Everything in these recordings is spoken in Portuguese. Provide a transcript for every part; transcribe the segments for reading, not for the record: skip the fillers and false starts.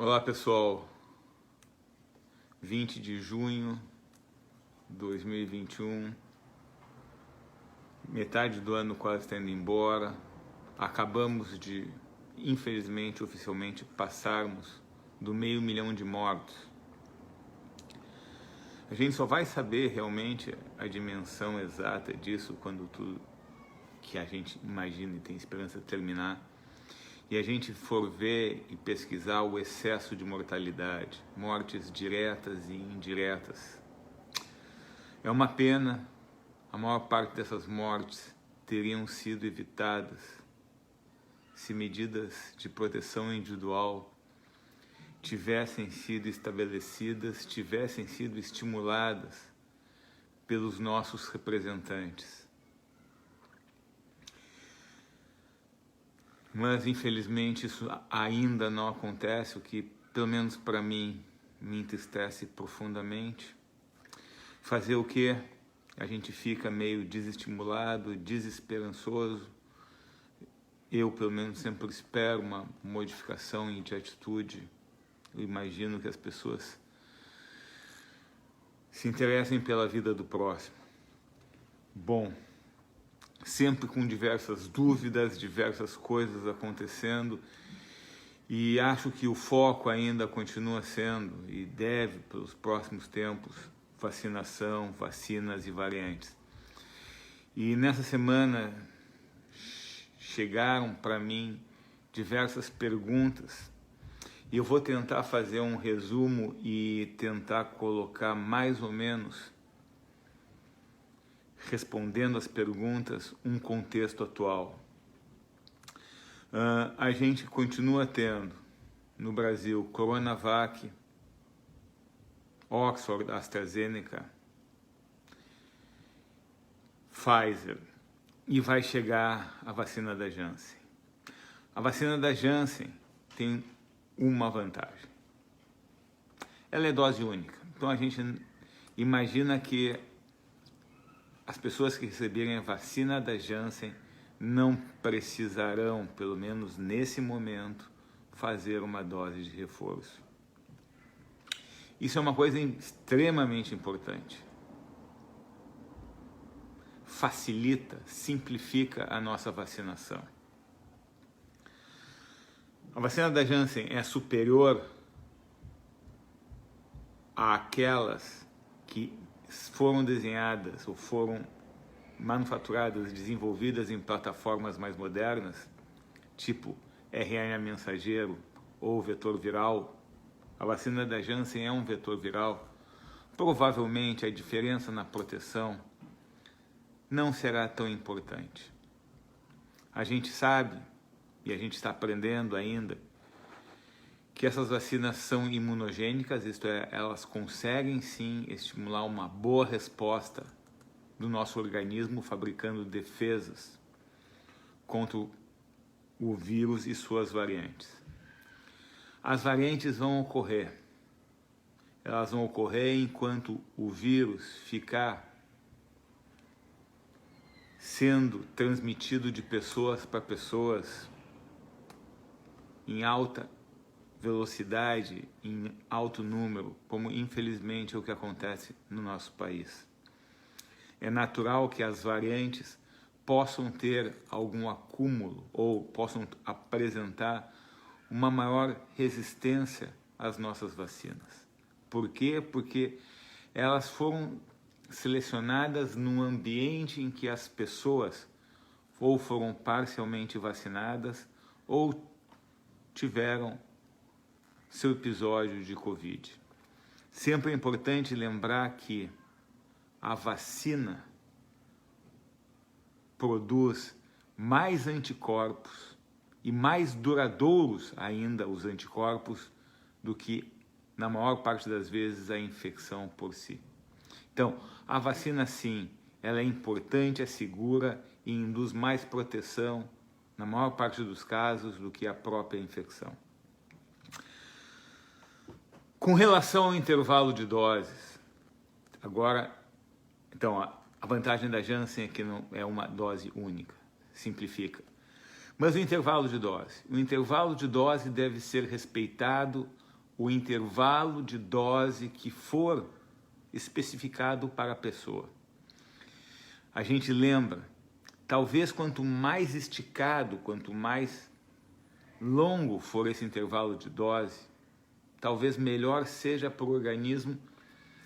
Olá pessoal, 20 de junho de 2021, metade do ano quase está indo embora, acabamos de, infelizmente, oficialmente passarmos do 500.000 de mortos. A gente só vai saber realmente a dimensão exata disso quando tudo que a gente imagina e tem esperança terminar. E a gente for ver e pesquisar o excesso de mortalidade, mortes diretas e indiretas. É uma pena, a maior parte dessas mortes teriam sido evitadas se medidas de proteção individual tivessem sido estabelecidas, tivessem sido estimuladas pelos nossos representantes. Mas infelizmente isso ainda não acontece, o que pelo menos para mim me entristece profundamente. Fazer o que? A gente fica meio desestimulado, desesperançoso. Eu pelo menos sempre espero uma modificação de atitude. Eu imagino que as pessoas se interessem pela vida do próximo. Bom, sempre com diversas dúvidas, diversas coisas acontecendo, e acho que o foco ainda continua sendo, e deve pelos próximos tempos, vacinação, vacinas e variantes. E nessa semana chegaram para mim diversas perguntas, e eu vou tentar fazer um resumo e tentar colocar mais ou menos, respondendo as perguntas, um contexto atual. A gente continua tendo no Brasil Coronavac, Oxford, AstraZeneca, Pfizer, e vai chegar a vacina da Janssen. A vacina da Janssen tem uma vantagem. Ela é dose única. Então a gente imagina que as pessoas que receberem a vacina da Janssen não precisarão, pelo menos nesse momento, fazer uma dose de reforço. Isso é uma coisa extremamente importante. Facilita, simplifica a nossa vacinação. A vacina da Janssen é superior àquelas que foram desenhadas ou foram manufaturadas, desenvolvidas em plataformas mais modernas, tipo RNA mensageiro ou vetor viral. A vacina da Janssen é um vetor viral. Provavelmente a diferença na proteção não será tão importante. A gente sabe, e a gente está aprendendo ainda, que essas vacinas são imunogênicas, isto é, elas conseguem sim estimular uma boa resposta do nosso organismo, fabricando defesas contra o vírus e suas variantes. As variantes vão ocorrer. Elas vão ocorrer enquanto o vírus ficar sendo transmitido de pessoas para pessoas em alta velocidade, em alto número, como infelizmente é o que acontece no nosso país. É natural que as variantes possam ter algum acúmulo ou possam apresentar uma maior resistência às nossas vacinas. Por quê? Porque elas foram selecionadas num ambiente em que as pessoas ou foram parcialmente vacinadas ou tiveram seu episódio de Covid. Sempre é importante lembrar que a vacina produz mais anticorpos e mais duradouros ainda os anticorpos do que, na maior parte das vezes, a infecção por si. Então, a vacina sim, ela é importante, é segura e induz mais proteção, na maior parte dos casos, do que a própria infecção. Com relação ao intervalo de doses, agora, então, a vantagem da Janssen é que não é uma dose única, simplifica. Mas o intervalo de dose deve ser respeitado o intervalo de dose que for especificado para a pessoa. A gente lembra, talvez quanto mais esticado, quanto mais longo for esse intervalo de dose, talvez melhor seja para o organismo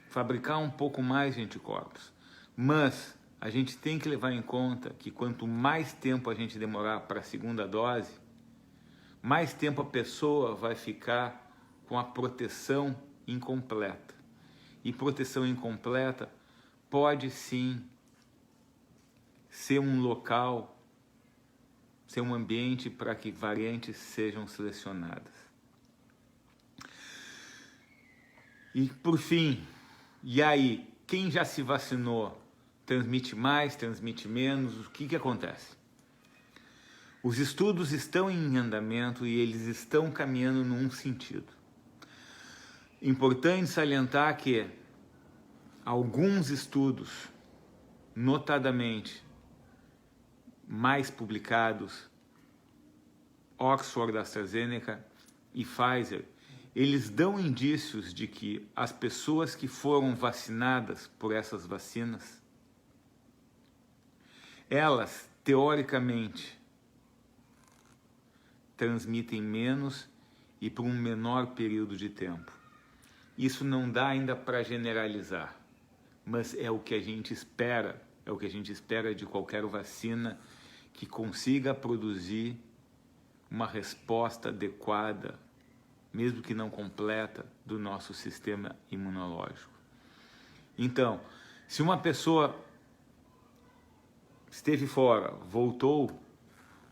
fabricar um pouco mais de anticorpos. Mas a gente tem que levar em conta que quanto mais tempo a gente demorar para a segunda dose, mais tempo a pessoa vai ficar com a proteção incompleta. E proteção incompleta pode sim ser um local, ser um ambiente para que variantes sejam selecionadas. E por fim, e aí, quem já se vacinou transmite mais, transmite menos? O que acontece? Os estudos estão em andamento e eles estão caminhando num sentido. Importante salientar que alguns estudos, notadamente mais publicados, Oxford, AstraZeneca e Pfizer, eles dão indícios de que as pessoas que foram vacinadas por essas vacinas, elas, teoricamente, transmitem menos e por um menor período de tempo. Isso não dá ainda para generalizar, mas é o que a gente espera, de qualquer vacina que consiga produzir uma resposta adequada, mesmo que não completa, do nosso sistema imunológico. Então, se uma pessoa esteve fora, voltou,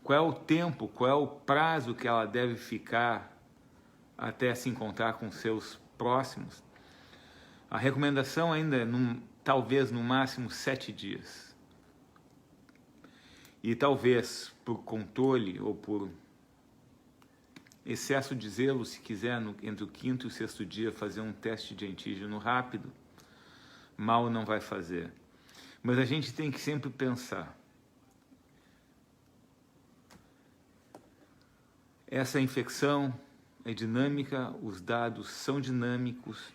qual é o tempo, qual é o prazo que ela deve ficar até se encontrar com seus próximos? A recomendação ainda é talvez no máximo 7 dias. E talvez por controle ou por excesso de zelo, se quiser, entre o 5º e o 6º dia fazer um teste de antígeno rápido, mal não vai fazer. Mas a gente tem que sempre pensar, essa infecção é dinâmica, os dados são dinâmicos,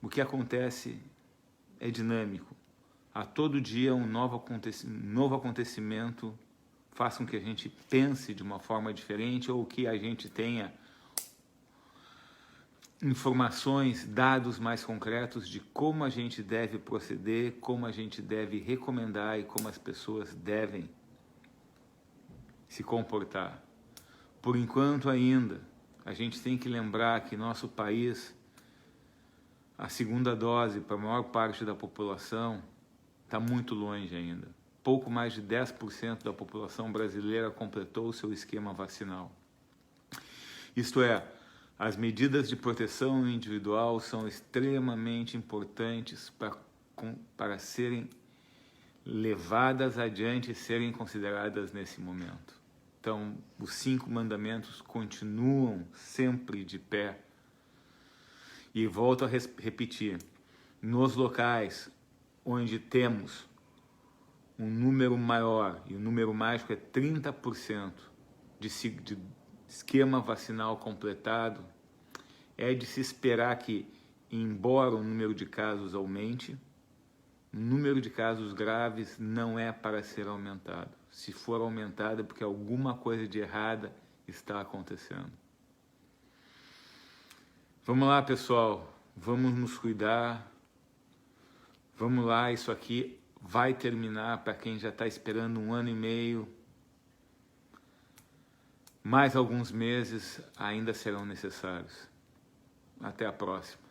o que acontece é dinâmico. A todo dia um novo acontecimento faz com que a gente pense de uma forma diferente ou que a gente tenha informações, dados mais concretos de como a gente deve proceder, como a gente deve recomendar e como as pessoas devem se comportar. Por enquanto ainda, a gente tem que lembrar que nosso país, a segunda dose para a maior parte da população está muito longe ainda. Pouco mais de 10% da população brasileira completou o seu esquema vacinal. Isto é, as medidas de proteção individual são extremamente importantes para serem levadas adiante e serem consideradas nesse momento. Então, os 5 mandamentos continuam sempre de pé. E volto a repetir, nos locais onde temos um número maior, e o número mágico é 30% de esquema vacinal completado, é de se esperar que, embora o número de casos aumente, o número de casos graves não é para ser aumentado. Se for aumentado é porque alguma coisa de errada está acontecendo. Vamos lá, pessoal, vamos nos cuidar, vamos lá, isso aqui vai terminar para quem já está esperando 1 ano e meio, mais alguns meses ainda serão necessários. Até a próxima.